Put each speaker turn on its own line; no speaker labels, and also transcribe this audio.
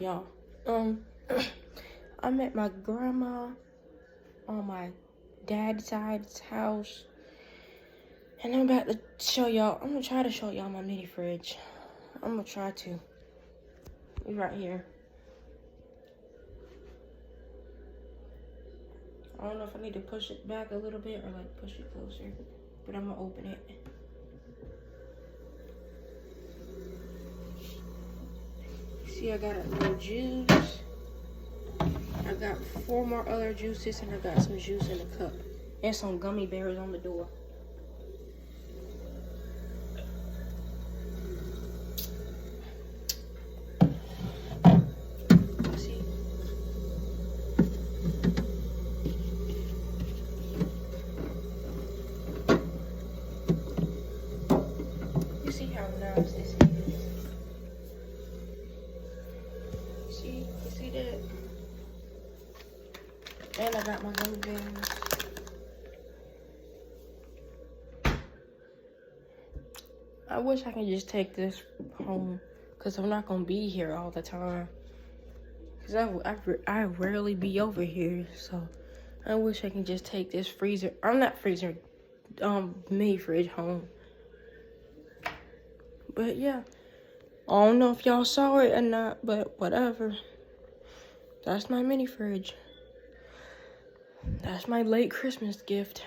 Y'all, I'm at my grandma on my dad's side's house, and I'm about to show y'all. I'm gonna try to show y'all my mini fridge. I'm gonna try to. It's right here. I don't know if I need to push it back a little bit or like push it closer, but I'm gonna open it. See, I got a little juice. I got 4 more other juices, and I got some juice in a cup. And some gummy bears on the door. See? You see how nice this is? See? You see that? And I got my gummy bears. I wish I could just take this home, because I'm not going to be here all the time. Because I rarely be over here, so I wish I can just take this freezer, mini fridge home. But yeah, I don't know if y'all saw it or not, but whatever. That's my mini fridge. That's my late Christmas gift.